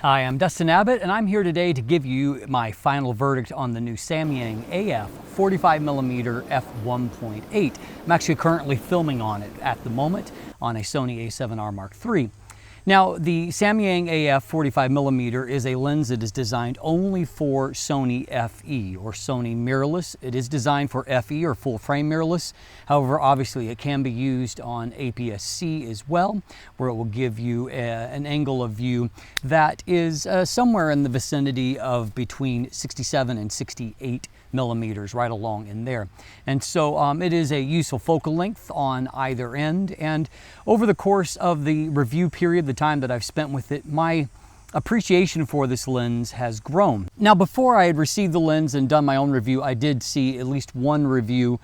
Hi, I'm Dustin Abbott, and I'm here today to give you my final verdict on the new Samyang AF 45mm F1.8. I'm actually currently filming on it at the moment on a Sony a7R Mark III. Now, the Samyang AF 45mm is a lens that is designed only for Sony FE or Sony mirrorless. It is designed for FE or full frame mirrorless. However, obviously it can be used on APS-C as well, where it will give you an angle of view that is somewhere in the vicinity of between 67 and 68 millimeters, right along in there. And so it is a useful focal length on either end, and over the course of the review period, the time that I've spent with it, my appreciation for this lens has grown. Now, before I had received the lens and done my own review, I did see at least one review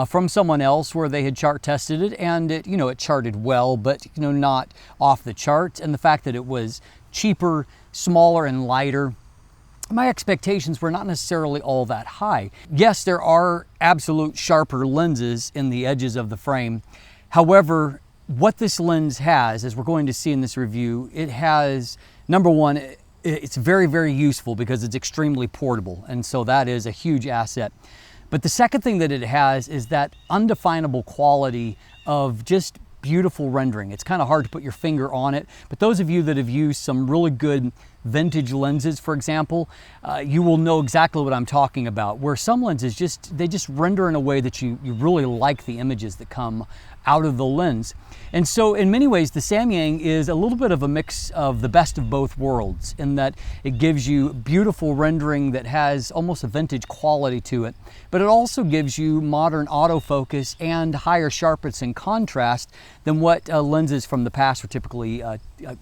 from someone else where they had chart tested it, and it charted well, but not off the charts. And the fact that it was cheaper, smaller, and lighter, my expectations were not necessarily all that high. Yes, there are absolute sharper lenses in the edges of the frame. However, what this lens has, as we're going to see in this review, it has, number one, it's very, very useful because it's extremely portable, and so that is a huge asset. But the second thing that it has is that undefinable quality of just beautiful rendering. It's kind of hard to put your finger on it, but those of you that have used some really good vintage lenses, for example, you will know exactly what I'm talking about, where some lenses they just render in a way that you really like the images that come out of the lens. And so in many ways, the Samyang is a little bit of a mix of the best of both worlds, in that it gives you beautiful rendering that has almost a vintage quality to it, but it also gives you modern autofocus and higher sharpness and contrast than what lenses from the past were typically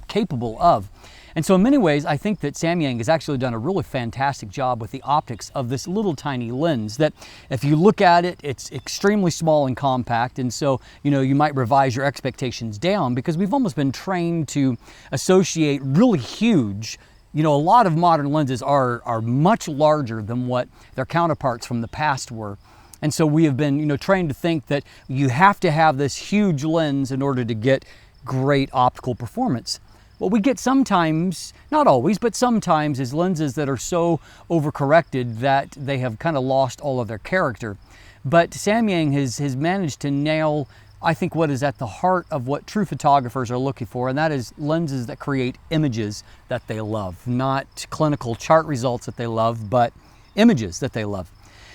capable of. And so in many ways, I think that Samyang has actually done a really fantastic job with the optics of this little tiny lens that, if you look at it, it's extremely small and compact. And so, you might revise your expectations down, because we've almost been trained to associate really huge, a lot of modern lenses are much larger than what their counterparts from the past were. And so we have been, trained to think that you have to have this huge lens in order to get great optical performance. What we get sometimes, not always, but sometimes, is lenses that are so overcorrected that they have kind of lost all of their character. But Samyang has managed to nail, I think, what is at the heart of what true photographers are looking for, and that is lenses that create images that they love. Not clinical chart results that they love, but images that they love.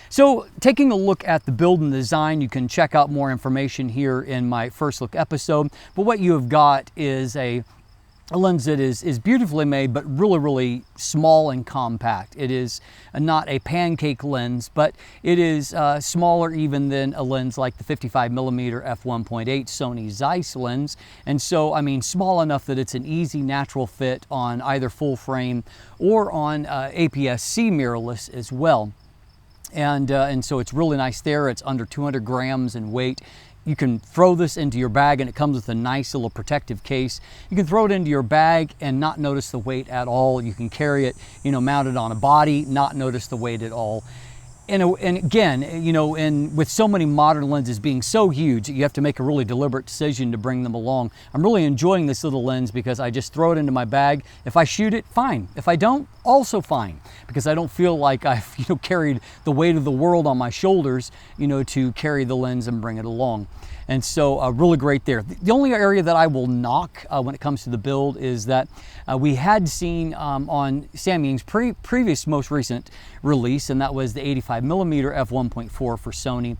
So, taking a look at the build and design, you can check out more information here in my first look episode. But what you have got is a lens that is beautifully made, but really, really small and compact. It is not a pancake lens, but it is smaller even than a lens like the 55mm f1.8 Sony Zeiss lens. And so, small enough that it's an easy, natural fit on either full frame or on APS-C mirrorless as well. And so it's really nice there. It's under 200 grams in weight. You can throw this into your bag, and it comes with a nice little protective case. You can throw it into your bag and not notice the weight at all. You can carry it, mounted on a body, not notice the weight at all. And again, with so many modern lenses being so huge, you have to make a really deliberate decision to bring them along. I'm really enjoying this little lens because I just throw it into my bag. If I shoot it, fine. If I don't, also fine, because I don't feel like I've carried the weight of the world on my shoulders, to carry the lens and bring it along. And so really great there. The only area that I will knock when it comes to the build is that we had seen on Samyang's previous most recent release, and that was the 85mm f1.4 for Sony.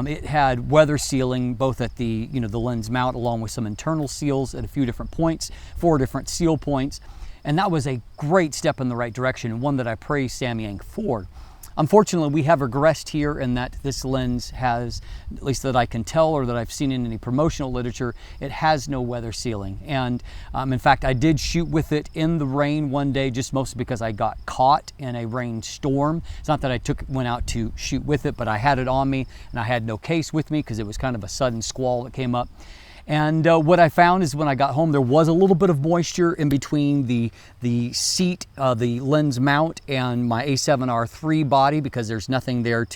It had weather sealing both at the the lens mount, along with some internal seals at a few different points, 4 different seal points. And that was a great step in the right direction, and one that I praise Samyang for. Unfortunately, we have regressed here in that this lens has, at least that I can tell or that I've seen in any promotional literature, it has no weather sealing. And in fact, I did shoot with it in the rain one day, just mostly because I got caught in a rainstorm. It's not that I went out to shoot with it, but I had it on me, and I had no case with me because it was kind of a sudden squall that came up. And what I found is when I got home, there was a little bit of moisture in between the seat, the lens mount, and my A7R III body, because there's nothing there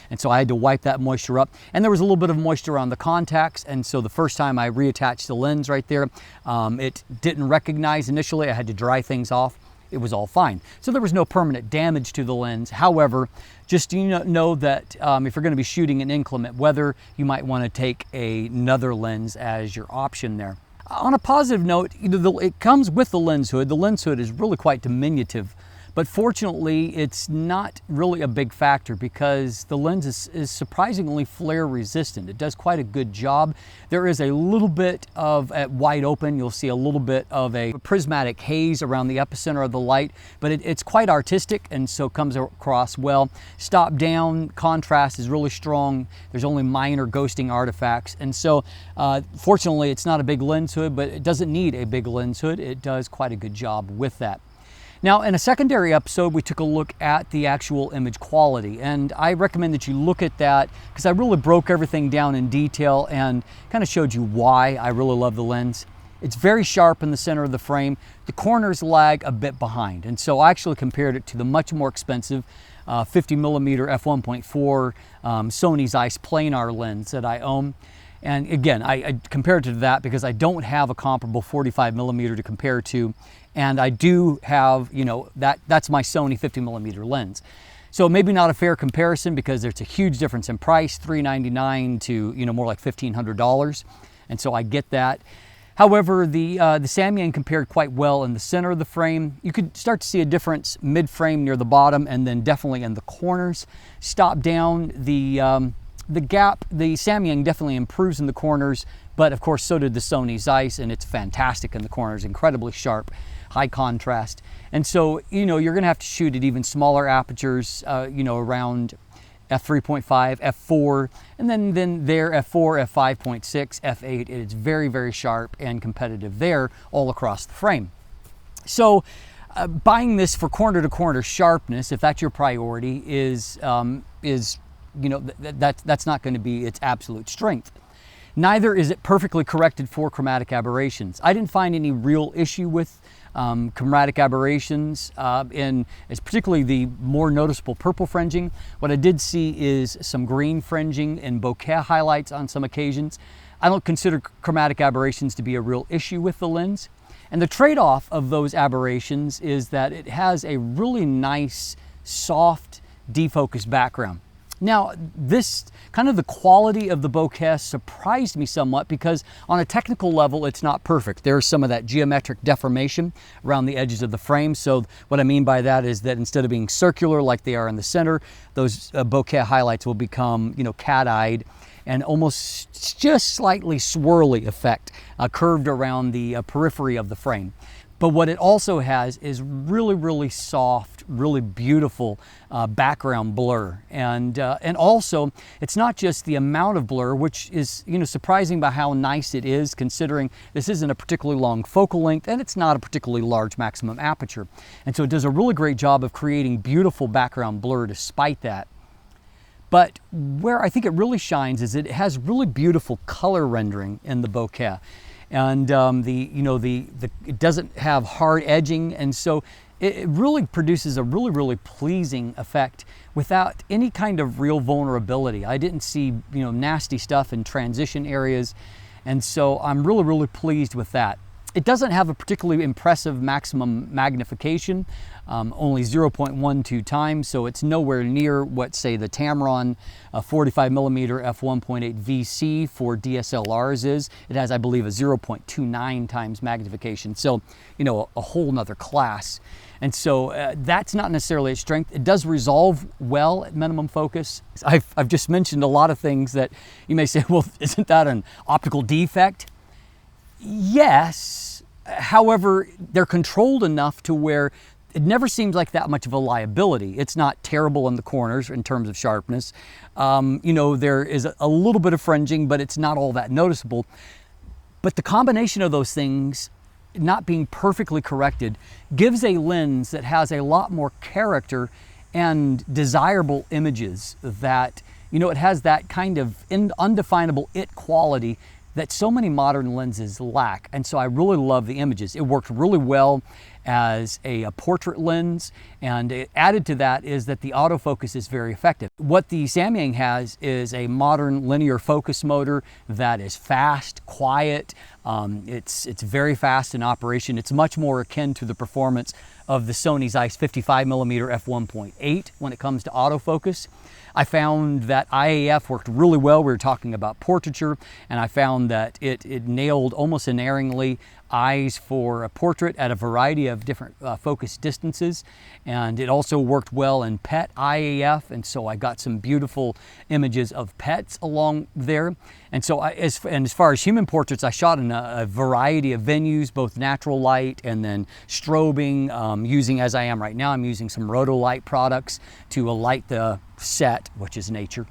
and so I had to wipe that moisture up. And there was a little bit of moisture on the contacts, and so the first time I reattached the lens right there, it didn't recognize initially. I had to dry things off. it was all fine. So there was no permanent damage to the lens. However, just know that if you're going to be shooting in inclement weather, you might want to take another lens as your option there. On a positive note, it comes with the lens hood. The lens hood is really quite diminutive, but fortunately it's not really a big factor because the lens is surprisingly flare resistant. It does quite a good job. There is a little bit of, at wide open, you'll see a little bit of a prismatic haze around the epicenter of the light, but it's quite artistic and so comes across well. Stop down contrast is really strong. There's only minor ghosting artifacts, and so fortunately it's not a big lens hood, but it doesn't need a big lens hood. It does quite a good job with that. Now, in a secondary episode, we took a look at the actual image quality, and I recommend that you look at that because I really broke everything down in detail and kind of showed you why I really love the lens. It's very sharp in the center of the frame. The corners lag a bit behind, and so I actually compared it to the much more expensive 50mm f1.4 Sony Zeiss planar lens that I own. And again, I compared it to that because I don't have a comparable 45mm to compare to, and I do have, that's my Sony 50mm lens. So maybe not a fair comparison because there's a huge difference in price, $399 to more like $1,500, and so I get that. However, the Samyang compared quite well in the center of the frame. You could start to see a difference mid-frame near the bottom, and then definitely in the corners. Stop down, the gap, the Samyang definitely improves in the corners, but of course so did the Sony Zeiss, and it's fantastic in the corners, incredibly sharp, high contrast. And so, you're gonna have to shoot at even smaller apertures, around f3.5, f4, and then there, f4, f5.6, f8. It's very, very sharp and competitive there all across the frame. So buying this for corner-to-corner sharpness, if that's your priority, is that's not going to be its absolute strength. Neither is it perfectly corrected for chromatic aberrations. I didn't find any real issue with chromatic aberrations, and it's particularly the more noticeable purple fringing. What I did see is some green fringing and bokeh highlights on some occasions. I don't consider chromatic aberrations to be a real issue with the lens. And the trade-off of those aberrations is that it has a really nice, soft, defocused background. Now, this kind of the quality of the bokeh surprised me somewhat because on a technical level, it's not perfect. There's some of that geometric deformation around the edges of the frame. So what I mean by that is that instead of being circular like they are in the center, those bokeh highlights will become, cat-eyed and almost just slightly swirly effect curved around the periphery of the frame. But what it also has is really, really soft, really beautiful background blur. And also, it's not just the amount of blur, which is surprising by how nice it is, considering this isn't a particularly long focal length and it's not a particularly large maximum aperture. And so it does a really great job of creating beautiful background blur despite that. But where I think it really shines is it has really beautiful color rendering in the bokeh. And it doesn't have hard edging, and so it really produces a really, really pleasing effect without any kind of real vulnerability. I didn't see nasty stuff in transition areas, and so I'm really, really pleased with that. It doesn't have a particularly impressive maximum magnification, only 0.12 times, so it's nowhere near what, say, the Tamron 45mm f1.8 VC for DSLRs is. It has, I believe, a 0.29 times magnification, so, a whole nother class. And so that's not necessarily its strength. It does resolve well at minimum focus. I've just mentioned a lot of things that you may say, well, isn't that an optical defect? Yes, however, they're controlled enough to where it never seems like that much of a liability. It's not terrible in the corners in terms of sharpness. There is a little bit of fringing, but it's not all that noticeable. But the combination of those things not being perfectly corrected gives a lens that has a lot more character and desirable images that, it has that kind of undefinable it quality that so many modern lenses lack. And so I really love the images. It worked really well, as a portrait lens, and added to that is that the autofocus is very effective. What the Samyang has is a modern linear focus motor that is fast, quiet. It's very fast in operation. It's much more akin to the performance of the Sony Zeiss 55mm F1.8 when it comes to autofocus. I found that IAF worked really well. We were talking about portraiture, and I found that it nailed almost unerringly eyes for a portrait at a variety of different focus distances, and it also worked well in pet IAF, and so I got some beautiful images of pets along there. And so as far as human portraits, I shot in a variety of venues, both natural light and then strobing, using, as I am right now, I'm using some Rotolight products to light the set, which is nature.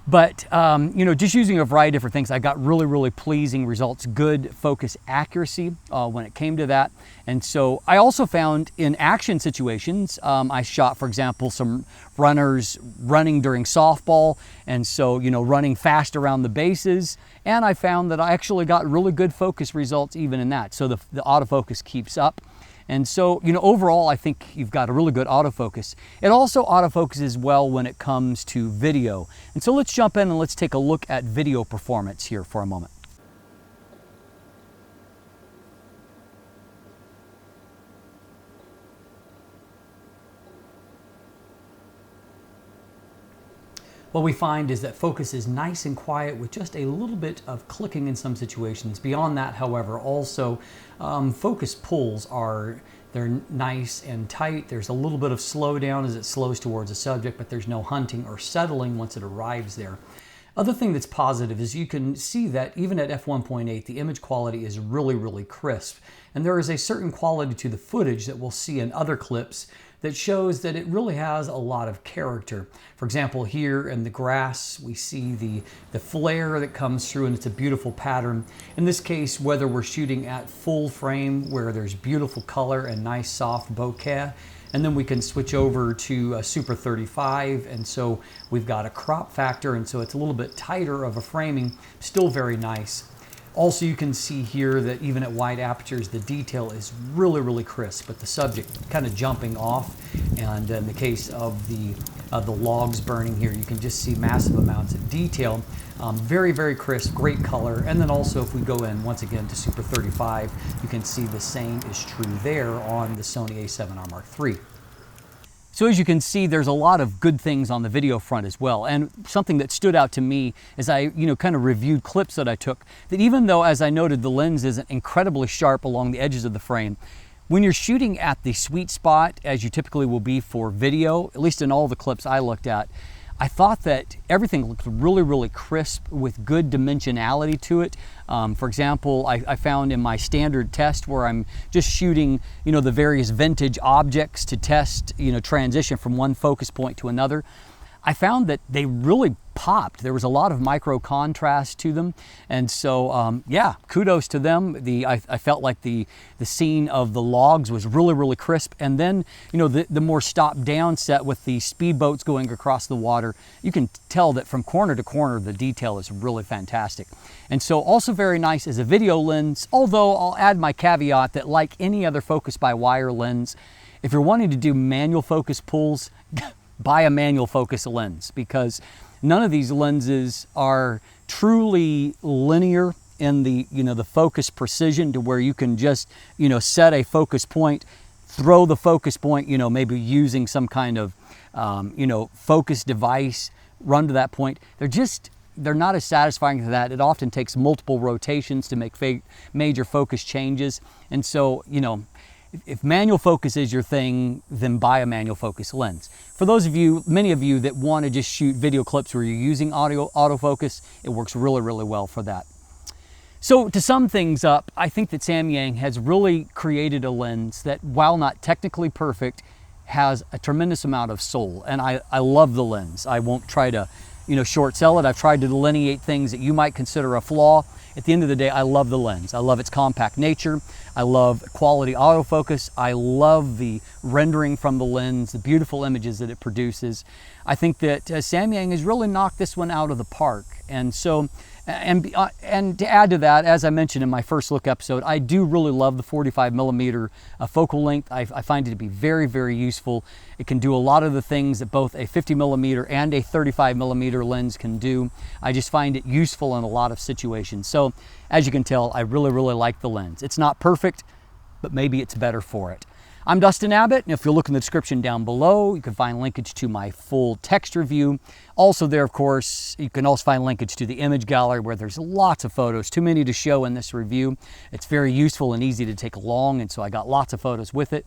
But, you know, just using a variety of different things, I got really pleasing results, good focus accuracy when it came to that. And so I also found in action situations, I shot, for example, some runners running during softball, and so, you know, running fast around the bases. And I found that I actually got really good focus results even in that. So the autofocus keeps up. And so, you know, overall, I think you've got a really good autofocus. It also autofocuses well when it comes to video. And so let's jump in and let's take a look at video performance here for a moment. What we find is that focus is nice and quiet with just a little bit of clicking in some situations. Beyond that, however, also focus pulls they're nice and tight. There's a little bit of slowdown as it slows towards a subject, but there's no hunting or settling once it arrives there. Other thing that's positive is you can see that even at f1.8, the image quality is really crisp. And there is a certain quality to the footage that we'll see in other clips that shows that it really has a lot of character. For example, here in the grass, we see the flare that comes through, and it's a beautiful pattern. In this case, whether we're shooting at full frame where there's beautiful color and nice soft bokeh, and then we can switch over to a Super 35, and so we've got a crop factor, and so it's a little bit tighter of a framing, still very nice. Also, you can see here that even at wide apertures, the detail is really crisp, but the subject kind of jumping off. And in the case of the logs burning here, you can just see massive amounts of detail. Very crisp, great color. And then also, if we go in once again to Super 35, you can see the same is true there on the Sony a7R Mark III. So as you can see, there's a lot of good things on the video front as well. And something that stood out to me as I, kind of reviewed clips that I took, that even though, as I noted, the lens isn't incredibly sharp along the edges of the frame, when you're shooting at the sweet spot, as you typically will be for video, at least in all the clips I looked at, I thought that everything looked really crisp with good dimensionality to it. For example, I found in my standard test where I'm just shooting, the various vintage objects to test, transition from one focus point to another, I found that they really popped. There was a lot of micro contrast to them. And so, yeah, kudos to them. I felt like the scene of the logs was really crisp. And then, the more stop down set with the speedboats going across the water, you can tell that from corner to corner, the detail is really fantastic. And so also very nice as a video lens, although I'll add my caveat that like any other focus by wire lens, if you're wanting to do manual focus pulls, buy a manual focus lens, because none of these lenses are truly linear in the focus precision to where you can just set a focus point, throw the focus point, maybe using some kind of focus device, run to that point. They're not as satisfying to that. It often takes multiple rotations to make major focus changes. And so, if manual focus is your thing, then buy a manual focus lens. For those of you, many of you that want to just shoot video clips where you're using autofocus, it works really well for that. So to sum things up, I think that Samyang has really created a lens that, while not technically perfect, has a tremendous amount of soul. And I love the lens. I won't try to short sell it. I've tried to delineate things that you might consider a flaw. At the end of the day, I love the lens. I love its compact nature. I love quality autofocus. I love the rendering from the lens, the beautiful images that it produces. I think that Samyang has really knocked this one out of the park. And so, And to add to that, as I mentioned in my first look episode, I do really love the 45mm focal length. I find it to be very, very useful. It can do a lot of the things that both a 50mm and a 35mm lens can do. I just find it useful in a lot of situations. So as you can tell, I really, really like the lens. It's not perfect, but maybe it's better for it. I'm Dustin Abbott, and if you look in the description down below, you can find linkage to my full text review. Also there, of course, you can also find linkage to the image gallery where there's lots of photos, too many to show in this review. It's very useful and easy to take along, and so I got lots of photos with it.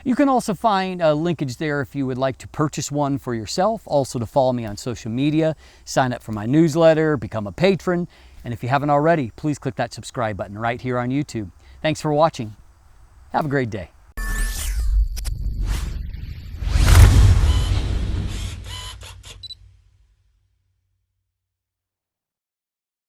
You can also find a linkage there if you would like to purchase one for yourself, also to follow me on social media, sign up for my newsletter, become a patron, and if you haven't already, please click that subscribe button right here on YouTube. Thanks for watching. Have a great day.